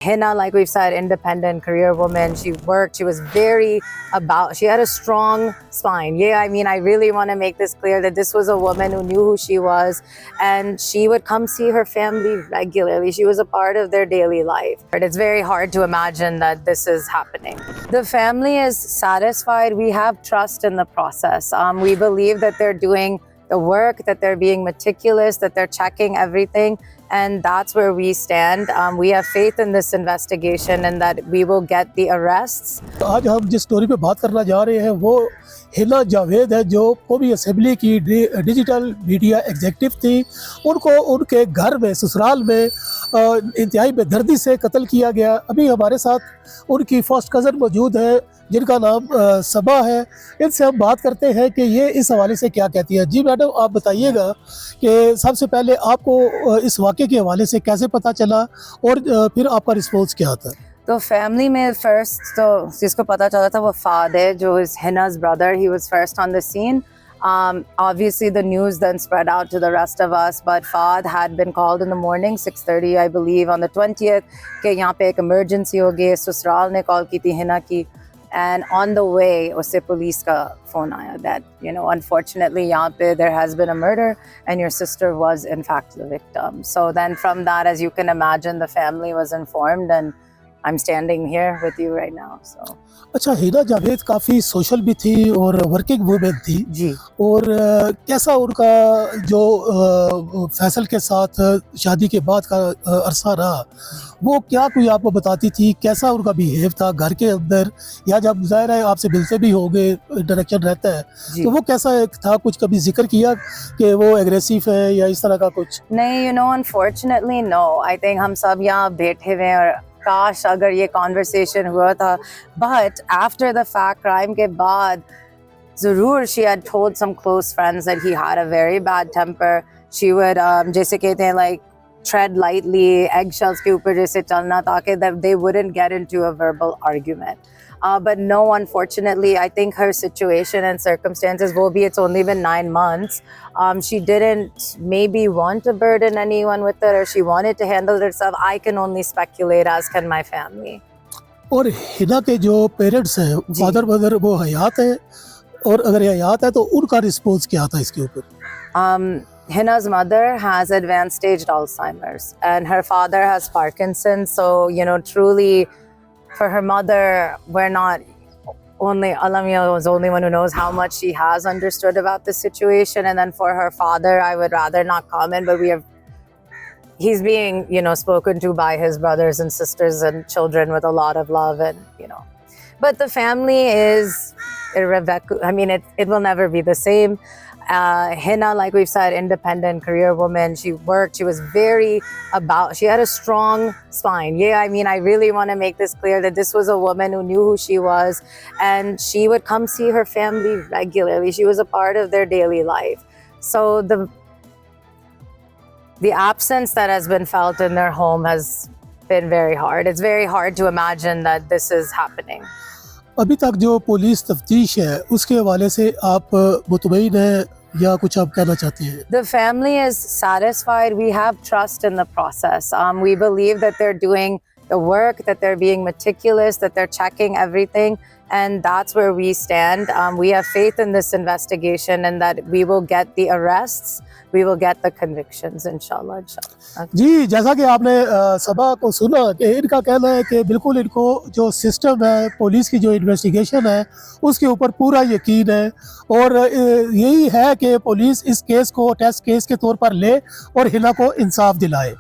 Hina, like we've said, independent career woman. She worked. She was she had a strong spine. Yeah, I mean, I really want to make this clear that this was a woman who knew who she was, and she would come see her family regularly. She was a part of their daily life. But it's very hard to imagine that this is happening. The family is satisfied. We have trust in the process. We believe that they're doing the work, that they're being meticulous, that they're checking everything. And that's where we stand. We have faith in this investigation and that we will get the arrests. आज हम जिस story पे बात करना जा रहे हैं वो हिना जावेद है, जो कौमी असेंबली की डिजिटल मीडिया एग्जीक्यूटिव थी। उनको उनके घर में, ससुराल में इंतहाई बेदर्दी से कत्ल किया गया। अभी हमारे साथ उनकी फर्स्ट कज़न मौजूद है जिनका नाम सबा है। इनसे हम बात करते हैं कि ये इस हवाले से क्या कहती है। जी मैडम, आप बताइएगा कि सबसे पहले आपको इस वाक़े के हवाले से कैसे पता चला और फिर आपका रिस्पॉन्स क्या था? तो फैमिली में फर्स्ट तो जिसको पता चला था वो फाद है, जो is हिना's brother. He was first on the scene. Obviously the news then spread out to the rest of us, but Fahd had been called in the morning 6:30 I believe on the 20th कि यहाँ पे एक emergency हो गई। ससुराल ने call की थी हिना की, and on the way उससे पुलिस का phone आया that unfortunately यहाँ पे there has been a murder and your sister was in fact the victim. So then from that, as you can imagine, the family was informed and I'm standing here with you right now. So अच्छा, हिना जावेद काफ़ी social भी थी और working women थी जी। और कैसा उनका जो फैसल के साथ शादी के बाद का अरसा रहा, वो क्या कोई आपको बताती थी? कैसा उनका बिहेव था घर के अंदर, या जब ज़ाहिर है आपसे मिलते भी होंगे, इंटरेक्शन रहता है, तो वो कैसा था? कुछ कभी जिक्र किया कि वो एग्रेसिव है या इस तरह का कुछ? नहीं, unfortunately no. I think हम सब यहाँ बैठे हुए हैं और काश अगर ये कॉन्वर्सेशन हुआ था, but after the fact, crime के बाद ज़रूर she had told some close friends that he had a very bad temper. She would जैसे कहते हैं like tread lightly, eggshells के ऊपर जैसे चलना, ताकि that they wouldn't get into a verbal argument. But no, unfortunately, I think her situation and circumstances will be, it's only been 9 months. She didn't maybe want to burden anyone with it, or she wanted to handle it herself. I can only speculate, as can my family. और हिना के जो parents हैं, father mother, वो हयात है, और अगर हयात है तो उनका रिस्पॉन्स क्या था इसके ऊपर? Hina's mother has advanced stage Alzheimer's and her father has Parkinson's. So, truly for her mother, we're not only, Alamia was the only one who knows how much she has understood about the situation. And then for her father, I would rather not comment, but he's being, spoken to by his brothers and sisters and children with a lot of love and, but the family is irrevocable. I mean, it will never be the same. Hina, like we've said, independent career woman. She worked. She was she had a strong spine. Yeah, I mean, I really want to make this clear that this was a woman who knew who she was, and she would come see her family regularly. She was a part of their daily life. So the absence that has been felt in their home has been very hard. It's very hard to imagine that this is happening. अभी तक जो police तफ्तीश है उसके हवाले से आप मुतमईन हैं या कुछ आप कहना चाहते हैं? The family is satisfied. We have trust in the process. We believe that they're doing the work, that they're being meticulous, that they're checking everything, and that's where we stand. We have faith in this investigation and that we will get the arrests. We will get the convictions, inshallah. Okay. जी, जैसा कि आपने सबा को सुना कि इनका कहना है कि बिल्कुल इनको जो सिस्टम है, पुलिस की जो इन्वेस्टिगेशन है, उसके ऊपर पूरा यकीन है और यही है कि पुलिस इस केस को टेस्ट केस के तौर पर ले और हिना को इंसाफ दिलाए।